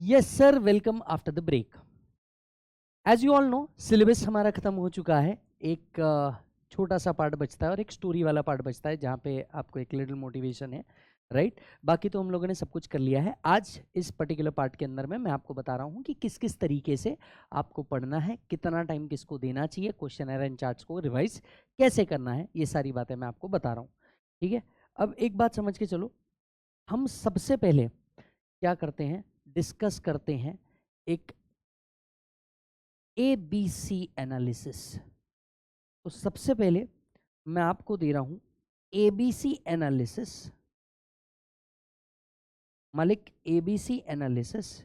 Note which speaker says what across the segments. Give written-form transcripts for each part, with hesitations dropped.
Speaker 1: Yes sir, welcome after the break. As you all know, syllabus हमारा खत्म हो चुका है। एक छोटा सा पार्ट बचता है और एक स्टोरी वाला पार्ट बचता है जहाँ पे आपको एक लिटिल मोटिवेशन है, राइट। बाकी तो हम लोगों ने सब कुछ कर लिया है। आज इस पर्टिकुलर पार्ट के अंदर में मैं आपको बता रहा हूँ कि किस किस तरीके से आपको पढ़ना है, कितना टाइम किसको देना चाहिए, क्वेश्चन एंड चार्ट्स को रिवाइज कैसे करना है, ये सारी बातें मैं आपको बता रहा हूँ। ठीक है, अब एक बात समझ के चलो, हम सबसे पहले क्या करते हैं, डिस्कस करते हैं एक ABC एनालिसिस। तो सबसे पहले मैं आपको दे रहा हूं ABC एनालिसिस, मालिक ABC analysis,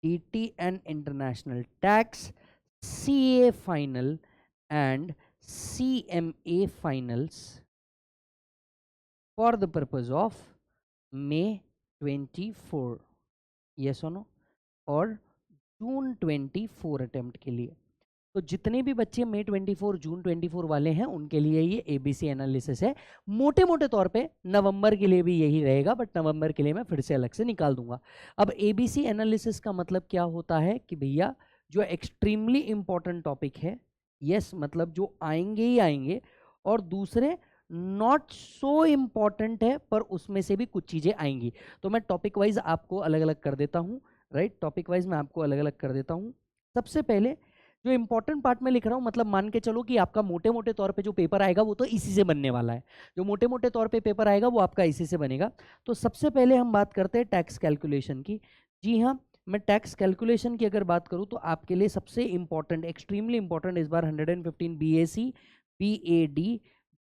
Speaker 1: DTN international tax, CA final and CMA finals for the purpose of May 24, yes और नो, और जून 24 अटेम्प्ट के लिए। तो जितने भी बच्चे मई 24 जून 24 वाले हैं उनके लिए ये ABC एनालिसिस है। मोटे मोटे तौर पे नवंबर के लिए भी यही रहेगा, बट नवंबर के लिए मैं फिर से अलग से निकाल दूंगा। अब ABC एनालिसिस का मतलब क्या होता है कि भैया जो एक्सट्रीमली इंपॉर्टेंट टॉपिक है, यस मतलब जो आएंगे ही आएंगे, और दूसरे नॉट सो इम्पॉर्टेंट है पर उसमें से भी कुछ चीजें आएंगी। तो मैं टॉपिक वाइज आपको अलग अलग कर देता हूँ, राइट। टॉपिक वाइज मैं आपको अलग अलग कर देता हूँ। सबसे पहले जो इंपॉर्टेंट पार्ट में लिख रहा हूं, मतलब मान के चलो कि आपका मोटे मोटे तौर पे जो पेपर आएगा वो तो इसी से बनने वाला है। जो मोटे मोटे तौर पे पेपर आएगा वो आपका इसी से बनेगा। तो सबसे पहले हम बात करते हैं टैक्स कैलकुलेशन की। जी हाँ, मैं टैक्स कैलकुलेशन की अगर बात करूं तो आपके लिए सबसे इंपॉर्टेंट, एक्सट्रीमली इंपॉर्टेंट इस बार 115 BAC, BAD,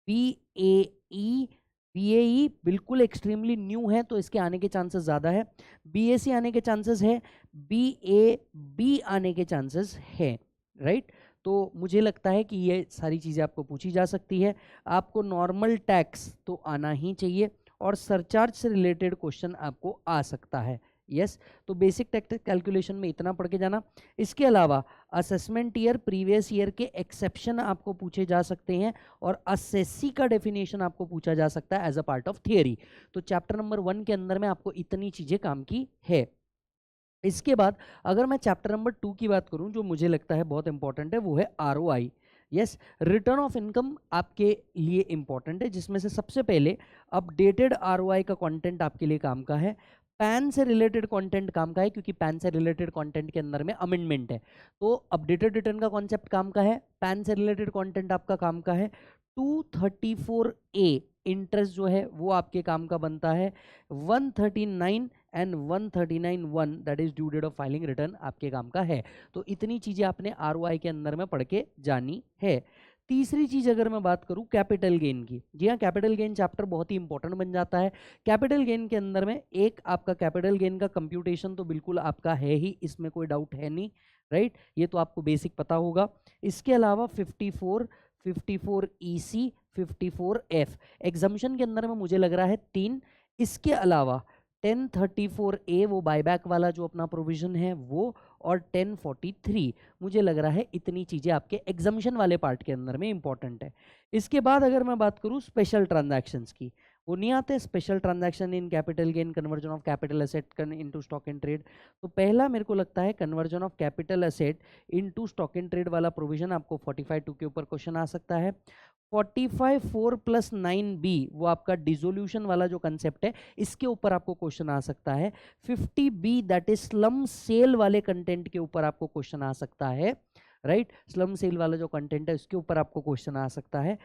Speaker 1: BAE, BAE बिल्कुल एक्सट्रीमली न्यू है तो इसके आने के चांसेस ज़्यादा है। BAC आने के चांसेस है, BAB आने के चांसेस है, राइट। तो मुझे लगता है कि ये सारी चीज़ें आपको पूछी जा सकती है। आपको नॉर्मल टैक्स तो आना ही चाहिए और सरचार्ज से रिलेटेड क्वेश्चन आपको आ सकता है, यस। तो बेसिक टैक्स कैलकुलेशन में इतना पढ़ के जाना। इसके अलावा असेसमेंट ईयर, प्रीवियस ईयर के एक्सेप्शन आपको पूछे जा सकते हैं और असेसी का डेफिनेशन आपको पूछा जा सकता है as a part of theory. तो चैप्टर नंबर 1 के अंदर में आपको इतनी चीज़ें काम की है। इसके बाद अगर मैं चैप्टर नंबर 2 की बात करूं, जो मुझे लगता है बहुत इंपॉर्टेंट है, वो है ROI, yes, return of income आपके लिए इंपॉर्टेंट है, जिसमें से सबसे पहले अपडेटेड ROI का कंटेंट आपके लिए काम का है। पैन से रिलेटेड कंटेंट काम का है, क्योंकि पैन से रिलेटेड कंटेंट के अंदर में अमेंडमेंट है। तो अपडेटेड रिटर्न का कॉन्सेप्ट काम का है, पैन से रिलेटेड कंटेंट आपका काम का है। 234A इंटरेस्ट जो है वो आपके काम का बनता है। 139 and 139(1) that is due date of filing return आपके काम का है। तो इतनी चीजें आपने ROI के अंदर में पढ़ के जानी है। तीसरी चीज अगर मैं बात करूं कैपिटल गेन की, जी हाँ, कैपिटल गेन चैप्टर बहुत ही इंपॉर्टेंट बन जाता है। कैपिटल गेन के अंदर में एक आपका कैपिटल गेन का कंप्यूटेशन तो बिल्कुल आपका है ही, इसमें कोई डाउट है नहीं, राइट। ये तो आपको बेसिक पता होगा। इसके अलावा 54, 54EC, 54F एग्जामिशन के अंदर में मुझे लग रहा है 3। इसके अलावा 1034A वो बायबैक वाला जो अपना प्रोविजन है वो, और 1043 मुझे लग रहा है इतनी चीजें आपके एग्जामिशन वाले पार्ट के अंदर में इंपॉर्टेंट है। इसके बाद अगर मैं बात करूं स्पेशल ट्रांजैक्शंस की, वो नहीं आते special transaction in capital gain, conversion of capital asset into stock in trade. तो पहला मेरे को लगता है conversion of capital asset into stock in trade वाला प्रोविजन आपको 45(2) के ऊपर क्वेश्चन आ सकता है। 45(4 + 9B वो आपका डिसोल्यूशन वाला जो कंसेप्ट है, इसके ऊपर आपको क्वेश्चन आ सकता है। 50B that is slump sale वाले कंटेंट के ऊपर आपको क्वेश्चन आ सकता है, राइट। स्लम सेल वाला जो कंटेंट है उसके ऊपर आपको क्वेश्चन आ सकता है।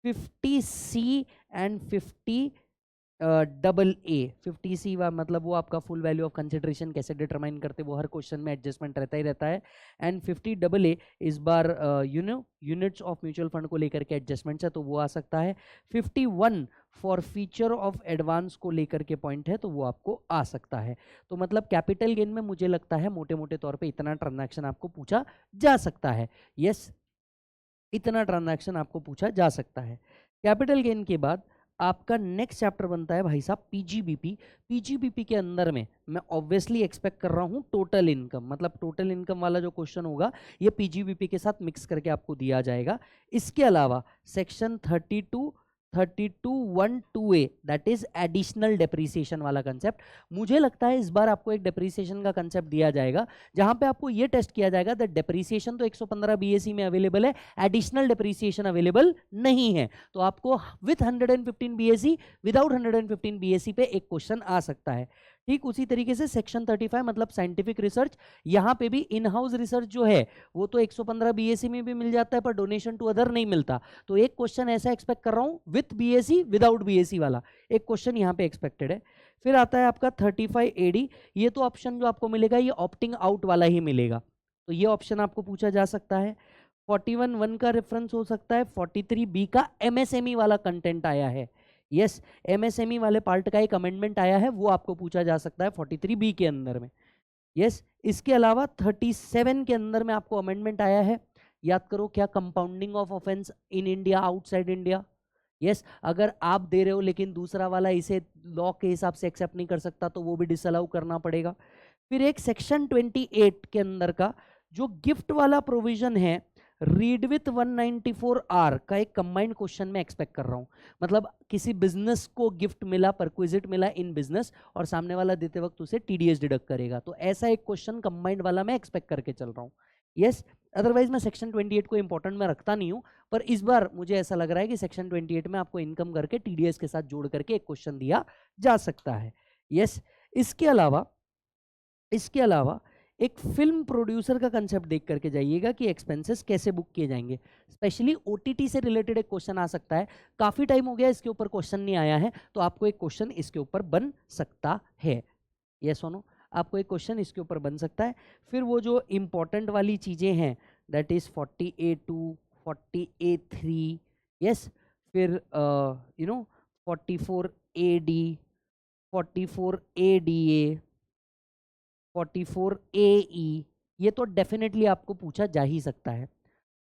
Speaker 1: 50C एंड 50AA मतलब वो आपका फुल वैल्यू ऑफ कंसिडरेशन कैसे डिटरमाइन करते, वो हर क्वेश्चन में एडजस्टमेंट रहता ही रहता है। एंड 50AA इस बार यूनिट्स ऑफ म्यूचुअल फंड को लेकर के एडजस्टमेंट है, तो वो आ सकता है। 51 फॉर फीचर ऑफ एडवांस को लेकर के पॉइंट है, तो वो आपको आ सकता है। तो मतलब कैपिटल गेन में मुझे लगता है मोटे मोटे तौर पे इतना ट्रांजैक्शन आपको पूछा जा सकता है, यस, इतना ट्रांजैक्शन आपको पूछा जा सकता है। कैपिटल गेन के बाद आपका नेक्स्ट चैप्टर बनता है भाई साहब पीजीबीपी। पीजीबीपी के अंदर में मैं ऑब्वियसली एक्सपेक्ट कर रहा हूं टोटल इनकम, मतलब टोटल इनकम वाला जो क्वेश्चन होगा ये पीजीबीपी के साथ मिक्स करके आपको दिया जाएगा। इसके अलावा section 32, 32(1)(2)(a that is additional depreciation वाला कंसेप्ट। मुझे लगता है इस बार आपको एक डेप्रिसिएशन का कंसेप्ट दिया जाएगा जहां पे आपको ये टेस्ट किया जाएगा दैट डेप्रिसिएशन तो 115 बीएसई में अवेलेबल है, एडिशनल डेप्रिसिएशन अवेलेबल नहीं है। तो आपको विथ 115 बीएसई विदाउट 115 बीएसई पे एक क्वेश्चन आ सकता है। ठीक उसी तरीके से सेक्शन 35 मतलब साइंटिफिक रिसर्च, यहां पे भी इन हाउस रिसर्च जो है वो तो 115 बीएसई में भी मिल जाता है पर डोनेशन टू अदर नहीं मिलता। तो एक क्वेश्चन ऐसा एक्सपेक्ट कर रहा हूं विथ बीएसई विदाउट बीएसई वाला एक क्वेश्चन यहां पे एक्सपेक्टेड है। फिर आता है आपका 35 एडी, ये तो ऑप्शन जो आपको मिलेगा ये ऑप्टिंग आउट वाला ही मिलेगा, तो ये ऑप्शन आपको पूछा जा सकता है। 41(1) का रेफरेंस हो सकता है, 43(b) का एमएसएमई वाला कंटेंट आया है, यस एमएसएमई वाले पार्ट का एक अमेंडमेंट आया है वो आपको पूछा जा सकता है 43(b) के अंदर में, यस। इसके अलावा 37 के अंदर में आपको अमेंडमेंट आया है, याद करो क्या, compounding of offence in India outside India, yes. अगर आप दे रहे हो लेकिन दूसरा वाला इसे लॉ के हिसाब से एक्सेप्ट नहीं कर सकता तो वो भी डिसअलाउ करना पड़ेगा। फिर एक सेक्शन 28 के अंदर का जो गिफ्ट वाला प्रोविजन है, रीड विथ 194R का एक कंबाइंड क्वेश्चन में एक्सपेक्ट कर रहा हूं। मतलब किसी बिजनेस को गिफ्ट मिला, परक्विजिट मिला इन बिजनेस और सामने वाला देते वक्त उसे टीडीएस डिडक्ट करेगा, तो ऐसा एक क्वेश्चन कंबाइंड वाला मैं एक्सपेक्ट करके चल रहा हूं, यस। अदरवाइज मैं सेक्शन 28 को इंपॉर्टेंट में रखता नहीं हूं, पर इस बार मुझे ऐसा लग रहा है कि सेक्शन 28 में आपको इनकम करके टीडीएस के साथ जोड़ करके एक क्वेश्चन दिया जा सकता है, यस। इसके अलावा एक फिल्म प्रोड्यूसर का कंसेप्ट देख करके जाइएगा कि एक्सपेंसेस कैसे बुक किए जाएंगे, स्पेशली ओटीटी से रिलेटेड एक क्वेश्चन आ सकता है। काफी टाइम हो गया इसके ऊपर क्वेश्चन नहीं आया है, तो आपको एक क्वेश्चन इसके ऊपर बन सकता है, यस और नो, आपको एक क्वेश्चन इसके ऊपर बन सकता है। फिर वो जो इंपॉर्टेंट वाली चीजें हैं that is 40A2 40A3, yes. फिर 44AD 44ADA 44AE, ये तो डेफिनेटली आपको पूछा जा ही सकता है।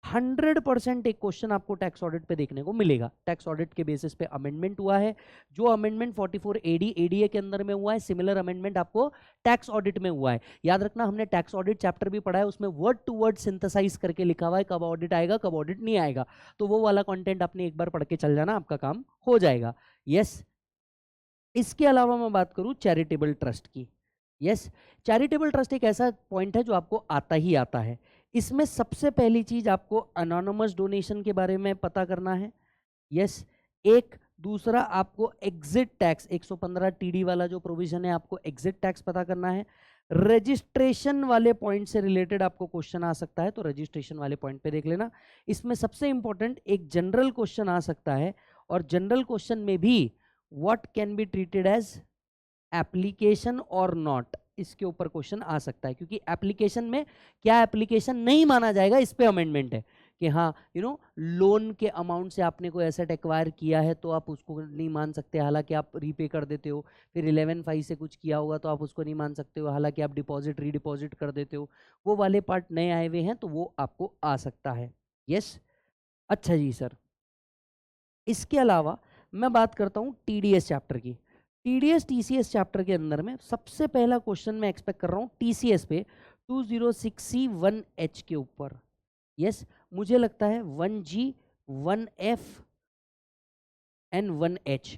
Speaker 1: 100% एक क्वेश्चन आपको टैक्स ऑडिट पे देखने को मिलेगा। टैक्स ऑडिट के बेसिस पे अमेंडमेंट हुआ है, जो अमेंडमेंट 44AD ADA के अंदर में हुआ है, सिमिलर अमेंडमेंट आपको टैक्स ऑडिट में हुआ है। याद रखना हमने टैक्स ऑडिट चैप्टर भी पढ़ा है, उसमें वर्ड टू वर्ड सिंथेसाइज करके लिखा हुआ है कब ऑडिट आएगा कब ऑडिट नहीं आएगा, तो वो वाला कंटेंट आपने एक बार पढ़ के चल जाना, आपका काम हो जाएगा, यस। इसके अलावा मैं बात करूं चैरिटेबल ट्रस्ट की, यस। चैरिटेबल ट्रस्ट एक ऐसा पॉइंट है जो आपको आता ही आता है। इसमें सबसे पहली चीज आपको अनोनिमस डोनेशन के बारे में पता करना है, यस। एक दूसरा आपको एग्जिट टैक्स 115 टीडी वाला जो प्रोविजन है आपको एग्जिट टैक्स पता करना है। रजिस्ट्रेशन वाले पॉइंट से रिलेटेड आपको क्वेश्चन आ सकता है, तो रजिस्ट्रेशन वाले पॉइंट पे देख लेना। इसमें सबसे इंपॉर्टेंट एक जनरल क्वेश्चन आ सकता है, और जनरल क्वेश्चन में भी what can be treated as application और नॉट, इसके ऊपर क्वेश्चन आ सकता है, क्योंकि एप्लीकेशन में क्या एप्लीकेशन नहीं माना जाएगा इस पे अमेंडमेंट है कि हाँ लोन के अमाउंट से आपने कोई एसेट एक्वायर किया है तो आप उसको नहीं मान सकते, हालांकि आप रीपे कर देते हो। फिर 11(5) से कुछ किया होगा तो आप उसको नहीं मान सकते हो, हालांकि आप डिपॉजिट रीडिपॉजिट कर देते हो। वो वाले पार्ट नए आए हुए हैं तो वो आपको आ सकता है, यस। अच्छा जी सर, इसके अलावा मैं बात करता हूँ टीडीएस चैप्टर की। टीडीएस टीसीएस चैप्टर के अंदर में सबसे पहला क्वेश्चन मैं एक्सपेक्ट कर रहा हूँ टीसीएस पे 206C1H के ऊपर, यस। मुझे लगता है 1G 1F and 1H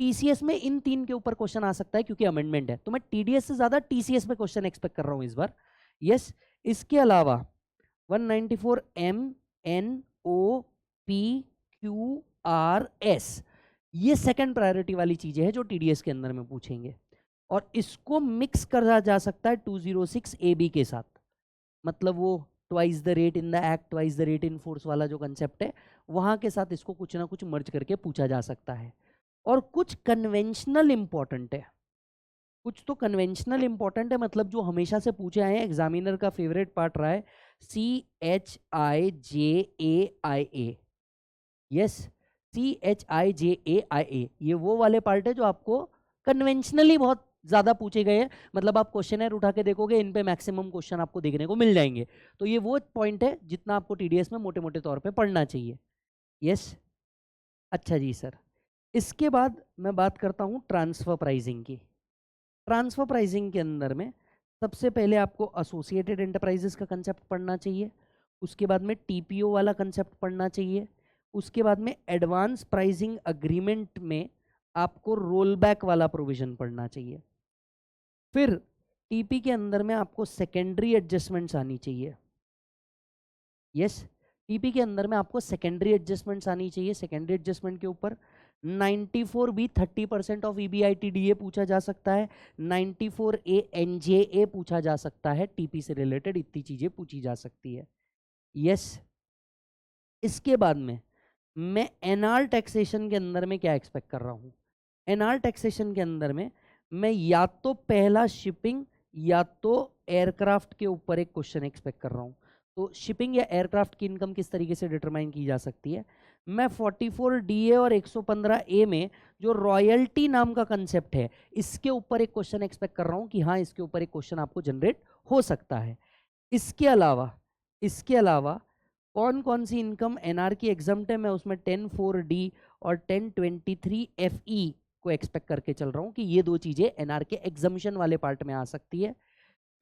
Speaker 1: TCS में इन तीन के ऊपर क्वेश्चन आ सकता है क्योंकि अमेंडमेंट है, तो मैं टीडीएस से ज्यादा टीसीएस में क्वेश्चन एक्सपेक्ट कर रहा हूँ इस बार, यस। इसके अलावा 194MNOPQRS, ये सेकंड प्रायोरिटी वाली चीजें हैं जो टीडीएस के अंदर में पूछेंगे, और इसको मिक्स करा जा सकता है 206AB के साथ। मतलब वो twice the rate in the act twice the rate in force वाला जो कंसेप्ट है वहां के साथ इसको कुछ ना कुछ मर्ज करके पूछा जा सकता है। और कुछ कन्वेंशनल इंपॉर्टेंट है, कुछ तो कन्वेंशनल इंपॉर्टेंट है, मतलब जो हमेशा से पूछे आए हैं, एग्जामिनर का फेवरेट पार्ट रहा है CHIJAIA, यस CHIJAIA, ये वो वाले पार्ट है जो आपको कन्वेंशनली बहुत ज्यादा पूछे गए हैं। मतलब आप क्वेश्चनर उठा के देखोगे इन पे मैक्सिमम क्वेश्चन आपको देखने को मिल जाएंगे, तो ये वो पॉइंट है जितना आपको टीडीएस में मोटे मोटे तौर पे पढ़ना चाहिए, यस। अच्छा जी सर, इसके बाद मैं बात करता हूँ ट्रांसफर प्राइसिंग की। ट्रांसफर प्राइसिंग के अंदर में सबसे पहले आपको एसोसिएटेड एंटरप्राइजेस का कंसेप्ट पढ़ना चाहिए, उसके बाद में टीपीओ वाला कंसेप्ट पढ़ना चाहिए, उसके बाद में एडवांस प्राइसिंग अग्रीमेंट में आपको रोल बैक वाला प्रोविजन पढ़ना चाहिए। फिर टीपी के अंदर में आपको सेकेंडरी एडजस्टमेंट्स आनी चाहिए। यस, टीपी के अंदर में आपको सेकेंडरी एडजस्टमेंट्स आनी चाहिए। सेकेंडरी एडजस्टमेंट के ऊपर 94 बी 30% ऑफ EBITDA पूछा जा सकता है, 94A NJA पूछा जा सकता है। टीपी से रिलेटेड इतनी चीजें पूछी जा सकती है। यस, इसके बाद में मैं एनआर टैक्सेशन के अंदर में क्या एक्सपेक्ट कर रहा हूं? एनआर टैक्सेशन के अंदर में मैं या तो पहला शिपिंग या तो एयरक्राफ्ट के ऊपर एक क्वेश्चन एक्सपेक्ट कर रहा हूं। तो शिपिंग या एयरक्राफ्ट की इनकम किस तरीके से डिटरमाइन की जा सकती है? मैं 44DA और 115A में जो रॉयल्टी नाम का कंसेप्ट है, इसके ऊपर एक क्वेश्चन एक्सपेक्ट कर रहा हूं कि हाँ, इसके ऊपर एक क्वेश्चन आपको जनरेट हो सकता है। इसके अलावा कौन कौन सी इनकम एनआर की एग्जम्प्ट है, मैं उसमें 10(4)D और 10(23)FE को एक्सपेक्ट करके चल रहा हूं कि ये दो चीजें एनआर के एग्जम्पशन वाले पार्ट में आ सकती है।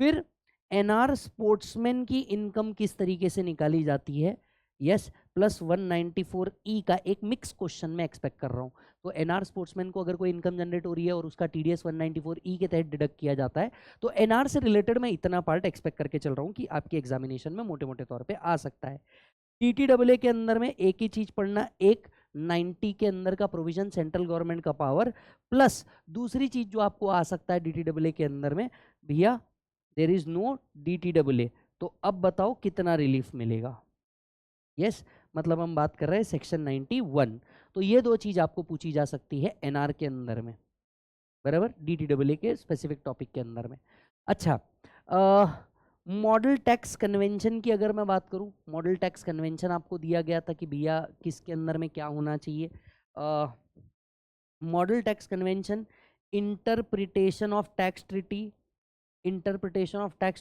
Speaker 1: फिर एनआर स्पोर्ट्समैन की इनकम किस तरीके से निकाली जाती है? यस, प्लस 194E का एक मिक्स क्वेश्चन में एक्सपेक्ट कर रहा हूं। तो एनआर स्पोर्ट्समैन को अगर कोई इनकम जनरेट हो रही है और उसका TDS 194E के तहत डिडक्ट किया जाता है, तो एनआर से रिलेटेड मैं इतना पार्ट एक्सपेक्ट करके चल रहा हूं कि आपके एग्जामिनेशन में मोटे मोटे तौर पे आ सकता है। TTAA के अंदर में एक ही चीज पढ़ना, एक 90 के अंदर का प्रोविजन सेंट्रल गवर्नमेंट का पावर, प्लस दूसरी चीज जो आपको आ सकता है DTAA के अंदर में, भैया देयर इज नो DTAA, तो अब बताओ कितना रिलीफ मिलेगा? यस, मतलब हम बात कर रहे हैं सेक्शन 91। तो ये दो चीज आपको पूछी जा सकती है एनआर के अंदर में, बराबर, DTAA के स्पेसिफिक टॉपिक के अंदर में। अच्छा, मॉडल टैक्स कन्वेंशन की अगर मैं बात करूं, मॉडल टैक्स कन्वेंशन आपको दिया गया था कि भैया किसके अंदर में क्या होना चाहिए। Model tax convention, interpretation of tax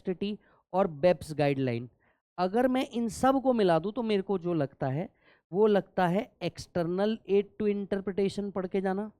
Speaker 1: treaty और बेप्स गाइडलाइन। अगर मैं इन सब को मिला दूं तो मेरे को जो लगता है वो लगता है एक्सटर्नल एड टू इंटरप्रिटेशन पढ़ के जाना।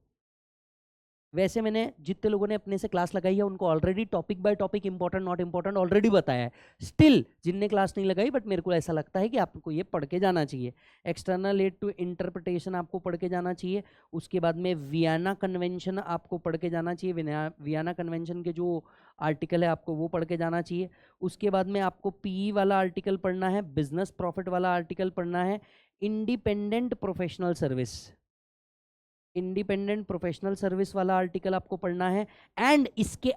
Speaker 1: वैसे मैंने जितने लोगों ने अपने से क्लास लगाई है उनको already topic by topic important not important already बताया है। स्टिल जिनने क्लास नहीं लगाई, बट मेरे को ऐसा लगता है कि आपको ये पढ़ के जाना चाहिए। एक्सटर्नल एड टू इंटरप्रिटेशन आपको पढ़ के जाना चाहिए। उसके बाद में वियना कन्वेंशन आपको पढ़ के जाना चाहिए। वियना कन्वेंशन के जो आर्टिकल है आपको वो पढ़ के जाना चाहिए। उसके बाद में आपको PE वाला आर्टिकल पढ़ना है, बिजनेस प्रॉफिट वाला आर्टिकल पढ़ना है, इंडिपेंडेंट प्रोफेशनल सर्विस वाला आर्टिकल आपको पढ़ना है, एंड इसके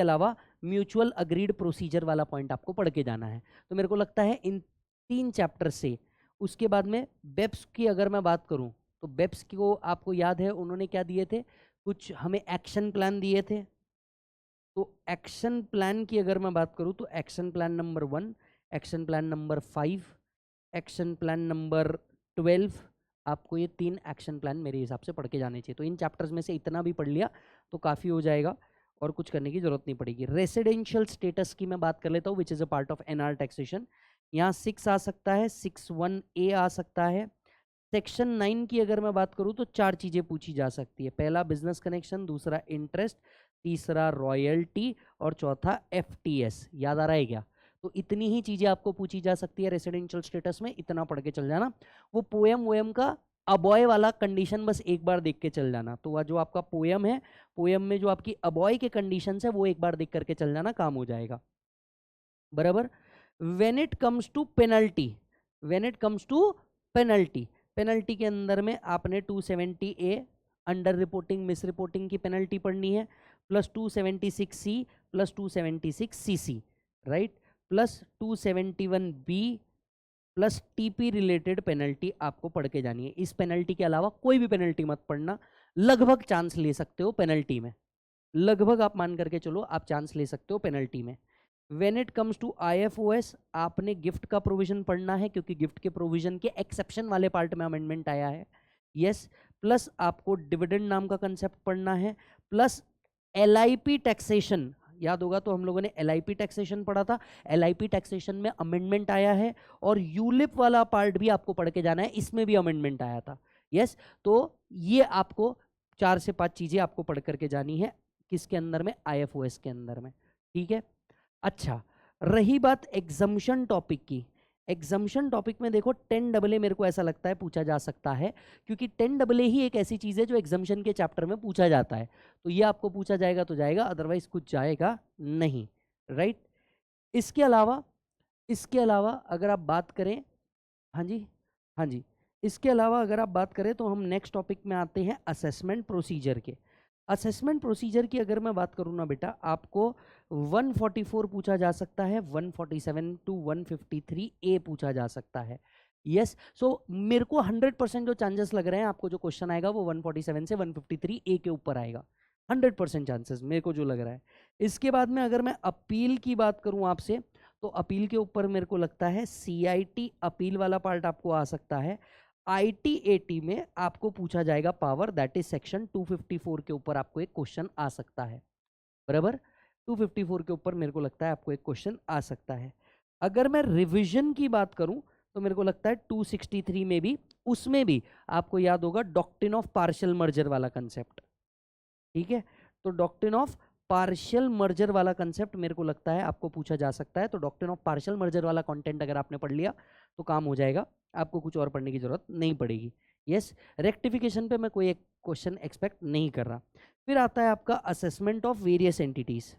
Speaker 1: अलावा म्यूचुअल अग्रीड प्रोसीजर वाला पॉइंट आपको पढ़ के जाना है। तो मेरे को लगता है इन 3 चैप्टर से, उसके बाद में बेप्स की अगर मैं बात करूं तो बेप्स को आपको याद है उन्होंने क्या दिए थे, कुछ हमें एक्शन प्लान दिए थे। तो एक्शन प्लान की अगर मैं बात करूं तो action plan number 1, action plan number 5, action plan number 12, आपको ये 3 एक्शन प्लान मेरे हिसाब से पढ़ के जाने चाहिए। तो इन चैप्टर्स में से इतना भी पढ़ लिया तो काफ़ी हो जाएगा और कुछ करने की जरूरत नहीं पड़ेगी। रेसिडेंशियल स्टेटस की मैं बात कर लेता हूँ, which is a part of NR taxation. यहाँ 6 आ सकता है, 6(1)A आ सकता है। सेक्शन 9 की अगर मैं बात करूँ तो 4 चीज़ें पूछी जा सकती है। पहला बिजनेस कनेक्शन, दूसरा इंटरेस्ट, तीसरा रॉयल्टी और चौथा FTS। याद आ रहा है क्या? तो इतनी ही चीजें आपको पूछी जा सकती है रेसिडेंशियल स्टेटस में, इतना पढ़ के चल जाना। वो पोयम का अबॉय वाला कंडीशन बस एक बार देख के चल जाना। तो वह जो आपका पोयम है, पोयम में जो आपकी अबॉय के कंडीशन है वो एक बार देख करके चल जाना, काम हो जाएगा, बराबर। When it comes to penalty, penalty के अंदर में आपने 270A under reporting misreporting की पेनल्टी पढ़नी है, plus 276C plus 276CC, right, plus 271B plus TP related penalty आपको पढ़ के जानी है। इस पेनल्टी के अलावा कोई भी पेनल्टी मत पढ़ना, लगभग चांस ले सकते हो पेनल्टी में, लगभग आप मान करके चलो आप चांस ले सकते हो पेनल्टी में। When it comes to IFOS, आपने गिफ्ट का प्रोविजन पढ़ना है क्योंकि गिफ्ट के प्रोविजन के एक्सेप्शन वाले पार्ट में अमेंडमेंट आया है। यस, प्लस आपको डिविडेंड नाम का कंसेप्ट पढ़ना है, प्लस LIP टैक्सेशन। याद होगा तो हम लोगों ने LIP टैक्सेशन पढ़ा था, LIP टैक्सेशन में अमेंडमेंट आया है, और यूलिप वाला पार्ट भी आपको पढ़ के जाना है, इसमें भी अमेंडमेंट आया था। यस, तो ये आपको 4 से 5 चीजें आपको पढ़ करके जानी है, किसके अंदर में? IFOS के अंदर में, ठीक है। अच्छा, रही बात एग्जम्पशन टॉपिक की, एग्जम्पशन टॉपिक में देखो 10AA मेरे को ऐसा लगता है पूछा जा सकता है, क्योंकि 10AA ही एक ऐसी चीज है जो एग्जम्पशन के चैप्टर में पूछा जाता है, तो ये आपको पूछा जाएगा तो जाएगा, अदरवाइज कुछ जाएगा नहीं, राइट। इसके अलावा अगर आप बात करें, हाँ जी, हाँ जी, इसके अलावा अगर आप बात करें तो हम नेक्स्ट टॉपिक में आते हैं असेसमेंट प्रोसीजर के। असेसमेंट प्रोसीजर की अगर मैं बात करूँ ना बेटा, आपको 144 पूछा जा सकता है, 147 टू 153 ए पूछा जा सकता है। यस, सो मेरे को 100% जो चांसेस लग रहे हैं आपको जो क्वेश्चन आएगा वो 147 से 153 ए के ऊपर आएगा, 100% चांसेस मेरे को जो लग रहा है। इसके बाद में अगर मैं अपील की बात करूं आपसे, तो अपील के ऊपर मेरे को लगता है CIT अपील वाला पार्ट आपको आ सकता है। ITAT में आपको पूछा जाएगा पावर, दैट इज सेक्शन 254 के ऊपर आपको एक क्वेश्चन आ सकता है, बराबर। 254 के ऊपर मेरे को लगता है आपको एक क्वेश्चन आ सकता है। अगर मैं रिवीजन की बात करूं तो मेरे को लगता है 263 में भी, उसमें भी आपको याद होगा डॉक्ट्रिन ऑफ पार्शियल मर्जर वाला कंसेप्ट, ठीक है। तो डॉक्ट्रिन ऑफ पार्शियल मर्जर वाला कंसेप्ट मेरे को लगता है आपको पूछा जा सकता है, तो डॉक्ट्रिन ऑफ पार्शियल मर्जर वाला कंटेंट अगर आपने पढ़ लिया तो काम हो जाएगा, आपको कुछ और पढ़ने की जरूरत नहीं पड़ेगी। यस, रेक्टिफिकेशन पे मैं कोई एक क्वेश्चन एक्सपेक्ट नहीं कर रहा। फिर आता है आपका assessment of various entities,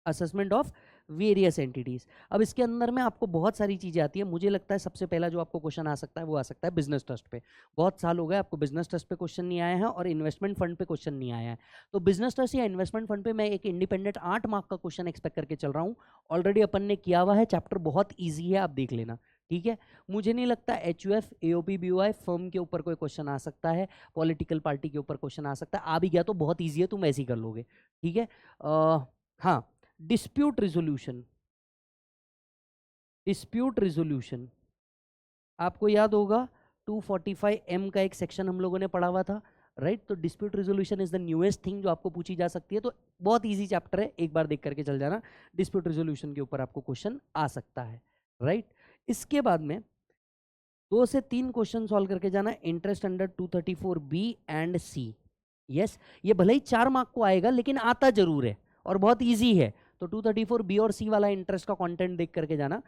Speaker 1: assessment of various entities. अब इसके अंदर में आपको बहुत सारी चीजें आती है, मुझे लगता है सबसे पहला जो आपको क्वेश्चन आ सकता है वो आ सकता है बिजनेस ट्रस्ट पे। बहुत साल हो गए आपको बिजनेस ट्रस्ट पे क्वेश्चन नहीं आया है और इन्वेस्टमेंट फंड पे क्वेश्चन नहीं आया है, तो बिजनेस ट्रस्ट या इन्वेस्टमेंट फंड पे मैं एक इंडिपेंडेंट 8 मार्क का क्वेश्चन एक्सपेक्ट करके चल रहा हूँ। ऑलरेडी अपन ने किया हुआ है, चैप्टर बहुत ईजी है, आप देख लेना, ठीक है। मुझे नहीं लगता HUF AOP BOI फर्म के ऊपर कोई क्वेश्चन आ सकता है, पॉलिटिकल पार्टी के ऊपर क्वेश्चन आ सकता है, आ भी गया तो बहुत ईजी है, तुम ऐसे ही कर लोगे, ठीक है। हाँ, डिस्प्यूट रिजोल्यूशन, डिस्प्यूट रिजोल्यूशन आपको याद होगा 245M का एक सेक्शन हम लोगों ने पढ़ा हुआ था, राइट। तो dispute resolution is the newest thing जो आपको पूछी जा सकती है, तो बहुत इजी चैप्टर है, एक बार देख करके चल जाना, डिस्प्यूट रिजोल्यूशन के ऊपर आपको क्वेश्चन आ सकता है, राइट। इसके बाद में 2 से 3 क्वेश्चन सॉल्व करके जाना, interest under 234B and C। Yes, ये भले ही 4 मार्क को आएगा लेकिन आता जरूर है और बहुत इजी है, तो 234B और C वाला इंटरेस्ट का कंटेंट देख करके जाना,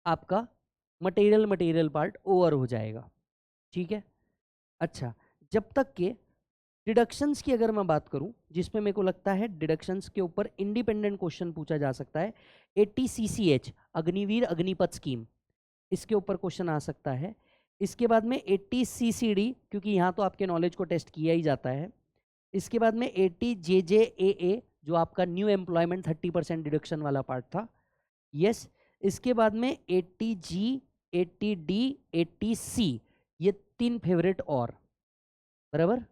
Speaker 1: आपका मटेरियल पार्ट ओवर हो जाएगा, ठीक है। अच्छा, जब तक के डिडक्शंस की अगर मैं बात करूं, जिसमें मेरे को लगता है डिडक्शंस के ऊपर इंडिपेंडेंट क्वेश्चन पूछा जा सकता है, 80CCH अग्निवीर अग्निपथ स्कीम, इसके ऊपर क्वेश्चन आ सकता है। इसके बाद में 80CCD, क्योंकि यहाँ तो आपके नॉलेज को टेस्ट किया ही जाता है। इसके बाद में 80JJAA जो आपका न्यू एम्प्लॉयमेंट 30% डिडक्शन वाला पार्ट था, यस। इसके बाद में 80G 80D 80C, ये 3 फेवरेट और, बराबर।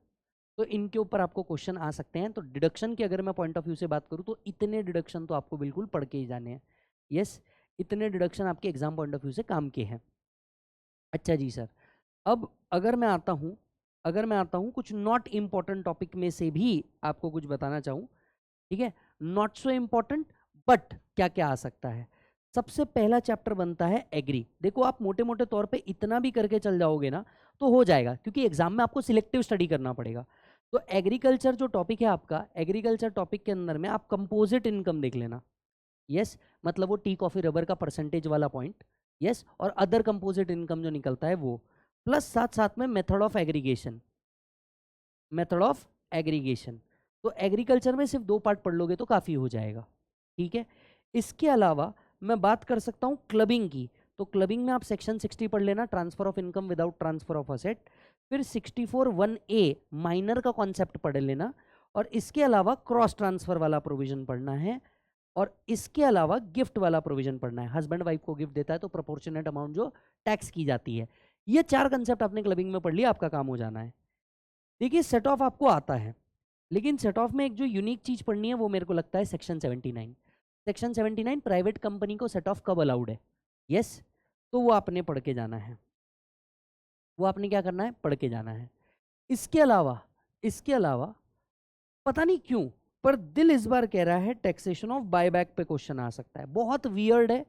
Speaker 1: तो इनके ऊपर आपको क्वेश्चन आ सकते हैं। तो डिडक्शन की अगर मैं पॉइंट ऑफ व्यू से बात करूं तो इतने डिडक्शन तो आपको बिल्कुल पढ़ के ही जाने हैं, यस, इतने डिडक्शन आपके एग्जाम पॉइंट ऑफ व्यू से काम के हैं। अच्छा जी सर, अब अगर मैं आता हूं कुछ नॉट इम्पॉर्टेंट टॉपिक में से भी आपको कुछ बताना चाहूं, ठीक है, नॉट सो इम्पॉर्टेंट बट क्या क्या आ सकता है। सबसे पहला चैप्टर बनता है एग्री। देखो आप मोटे मोटे तौर पे इतना भी करके चल जाओगे ना तो हो जाएगा, क्योंकि एग्जाम में आपको सिलेक्टिव स्टडी करना पड़ेगा। तो एग्रीकल्चर जो टॉपिक है आपका, एग्रीकल्चर टॉपिक के अंदर में आप कंपोजिट इनकम देख लेना, यस, मतलब वो टी कॉफी रबर का परसेंटेज वाला पॉइंट, यस, और अदर कंपोजिट इनकम जो निकलता है वो, प्लस साथ साथ में method of aggregation, method of aggregation. तो एग्रीकल्चर में सिर्फ 2 पार्ट पढ़ लोगे तो काफ़ी हो जाएगा, ठीक है। इसके अलावा मैं बात कर सकता हूँ क्लबिंग की, तो क्लबिंग में आप सेक्शन 60 पढ़ लेना, transfer of income without transfer of asset. फिर 64(1)A माइनर का कॉन्सेप्ट पढ़ लेना, और इसके अलावा क्रॉस ट्रांसफर वाला प्रोविजन पढ़ना है, और इसके अलावा गिफ्ट वाला प्रोविजन पढ़ना है। हस्बैंड वाइफ को गिफ्ट देता है तो प्रोपोर्शनेट अमाउंट जो टैक्स की जाती है, ये 4 कंसेप्ट आपने क्लबिंग में पढ़ लिया, आपका काम हो जाना है। देखिए सेट ऑफ आपको आता है, लेकिन सेट ऑफ में एक जो यूनिक चीज पढ़नी है वो मेरे को लगता है सेक्शन 79। सेक्शन 79 प्राइवेट कंपनी को सेट ऑफ कब अलाउड है, यस, तो वो आपने पढ़ के जाना है, वो आपने क्या करना है, पढ़ के जाना है। इसके अलावा पता नहीं क्यों पर दिल इस बार कह रहा है टैक्सेशन ऑफ बायबैक पे क्वेश्चन आ सकता है, बहुत वियर्ड है।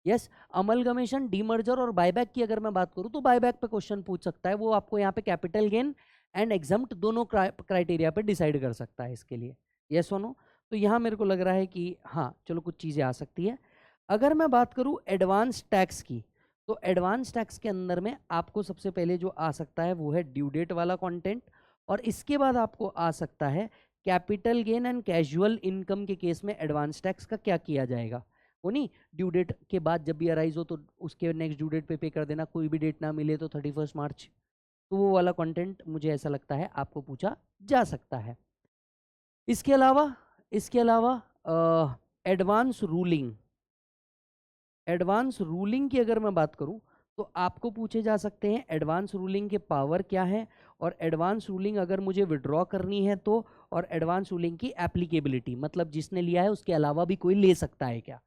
Speaker 1: यस, अमलगमेशन, डीमर्जर और बायबैक की अगर मैं बात करूं तो बायबैक पे क्वेश्चन पूछ सकता है, वो आपको यहाँ पे कैपिटल गेन एंड एग्जम्प्ट दोनों क्राइटेरिया पे डिसाइड कर सकता है इसके लिए, यस और नो। तो यहाँ मेरे को लग रहा है कि हाँ चलो कुछ चीज़ें आ सकती है। अगर मैं बात करूं एडवांस टैक्स की, तो एडवांस टैक्स के अंदर में आपको सबसे पहले जो आ सकता है वो है ड्यू डेट वाला कंटेंट, और इसके बाद आपको आ सकता है capital gain and casual income के केस में एडवांस टैक्स का क्या किया जाएगा। वो नहीं, ड्यू डेट के बाद जब भी अराइज हो तो उसके नेक्स्ट ड्यू डेट पे कर देना, कोई भी डेट ना मिले तो 31 मार्च। तो वो वाला कंटेंट मुझे ऐसा लगता है आपको पूछा जा सकता है। इसके अलावा एडवांस रूलिंग, एडवांस रूलिंग की अगर मैं बात करूं तो आपको पूछे जा सकते हैं एडवांस रूलिंग के पावर क्या है, और एडवांस रूलिंग अगर मुझे विड्रॉ करनी है तो, और एडवांस रूलिंग की एप्लीकेबिलिटी, मतलब जिसने लिया है उसके अलावा भी कोई ले सकता है क्या।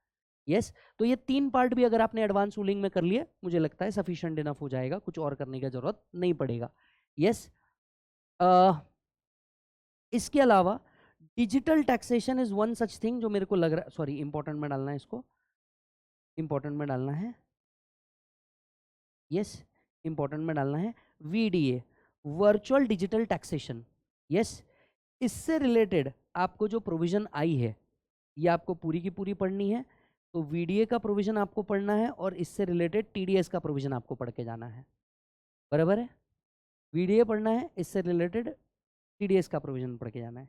Speaker 1: यस, तो ये 3 पार्ट भी अगर आपने एडवांस रूलिंग में कर लिए, मुझे लगता है सफिशिएंट इनफ हो जाएगा, कुछ और करने की जरूरत नहीं पड़ेगा। यस, इसके अलावा digital taxation is one such thing जो मेरे को लग रहा है, सॉरी इंपॉर्टेंट में डालना है, इसको इंपॉर्टेंट में डालना है, यस इंपॉर्टेंट में डालना है, VDA, virtual digital taxation. Yes, इससे रिलेटेड आपको जो प्रोविजन आई है ये आपको पूरी की पूरी पढ़नी है। तो वीडीए का प्रोविजन आपको पढ़ना है और इससे रिलेटेड टीडीएस का प्रोविजन आपको पढ़ के जाना है, बराबर है। वीडीए पढ़ना है, इससे रिलेटेड टीडीएस का प्रोविजन पढ़ के जाना है।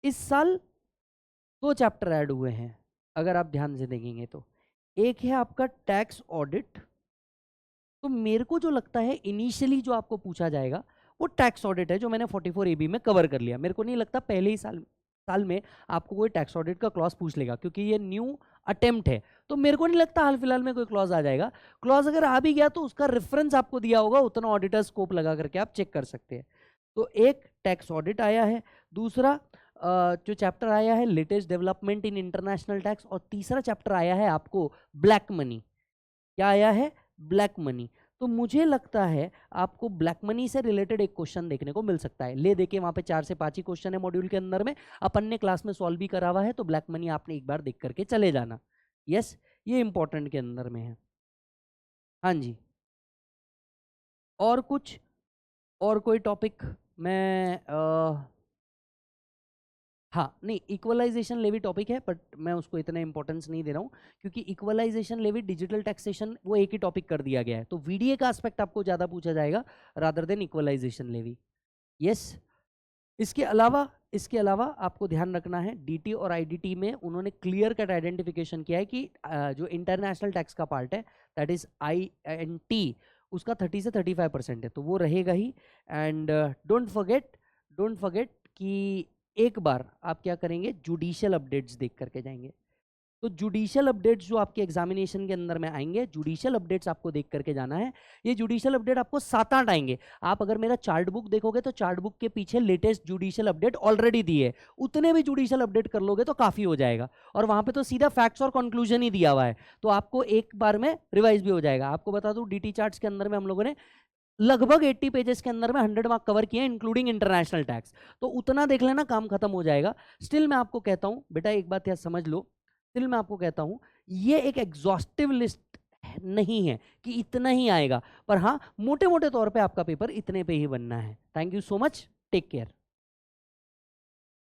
Speaker 1: इस साल 2 चैप्टर ऐड हुए हैं अगर आप ध्यान से देखेंगे तो, एक है आपका टैक्स ऑडिट। तो मेरे को जो लगता है इनिशियली जो आपको पूछा जाएगा वो टैक्स ऑडिट है, जो मैंने 44 AB में कवर कर लिया। मेरे को नहीं लगता पहले ही साल में आपको कोई टैक्स ऑडिट का क्लॉज पूछ लेगा, क्योंकि ये न्यू अटेम्प्ट है। तो मेरे को नहीं लगता हाल फिलहाल में कोई क्लॉज आ जाएगा। क्लॉज अगर आ भी गया तो उसका रेफरेंस आपको दिया होगा, उतना ऑडिटर स्कोप लगा करके आप चेक कर सकते हैं। तो एक टैक्स ऑडिट आया है, दूसरा जो चैप्टर आया है latest development in international tax, और तीसरा चैप्टर आया है आपको ब्लैक मनी। क्या आया है? Black money. तो मुझे लगता है आपको ब्लैक मनी से रिलेटेड एक क्वेश्चन देखने को मिल सकता है। ले देके वहां पे 4 से 5 ही क्वेश्चन है मॉड्यूल के अंदर में, अपन ने क्लास में सॉल्व भी करा हुआ है, तो ब्लैक मनी आपने एक बार देख करके चले जाना। यस, ये इंपॉर्टेंट के अंदर में है। हाँ जी, और कुछ, और कोई टॉपिक मैं हाँ नहीं, इक्वलाइजेशन लेवी टॉपिक है, बट मैं उसको इतना इंपॉर्टेंस नहीं दे रहा हूँ, क्योंकि इक्वलाइजेशन लेवी डिजिटल टैक्सेशन वो एक ही टॉपिक कर दिया गया है। तो वीडीए का एस्पेक्ट आपको ज्यादा पूछा जाएगा rather than equalization levy. Yes, इसके अलावा आपको ध्यान रखना है डीटी और आईडीटी में उन्होंने क्लियर कट आइडेंटिफिकेशन किया है कि जो इंटरनेशनल टैक्स का पार्ट है दैट इज INT, उसका 30 से 35% है, तो वो रहेगा ही। एंड डोंट फॉरगेट कि एक बार आप क्या करेंगे, जुडिशियल अपडेट्स देख करके जाएंगे। तो जुडिशियल अपडेट्स जो आपके एग्जामिनेशन के अंदर में आएंगे, जुडिशियल अपडेट्स आपको देख करके जाना है। ये जुडिशियल अपडेट आपको 7-8 आएंगे। आप अगर मेरा चार्ट बुक देखोगे तो चार्ट बुक के पीछे लेटेस्ट जुडिशियल अपडेट ऑलरेडी दी है, उतने भी जुडिशियल अपडेट कर लोगे तो काफी हो जाएगा। और वहां पे तो सीधा फैक्ट्स और कंक्लूजन ही दिया हुआ है, तो आपको एक बार में रिवाइज भी हो जाएगा। आपको बता दूं डीटी चार्ट्स के अंदर में हम लोगों ने लगभग 80 पेजेस के अंदर में 100 मार्क कवर किए, इंक्लूडिंग इंटरनेशनल टैक्स। तो उतना देख लेना, काम खत्म हो जाएगा। स्टिल मैं आपको कहता हूं बेटा, एक बात यार समझ लो, स्टिल मैं आपको कहता हूं ये एक एग्जॉस्टिव लिस्ट नहीं है कि इतना ही आएगा, पर हाँ मोटे मोटे तौर पे आपका पेपर इतने पे ही बनना है। Thank you so much, take care.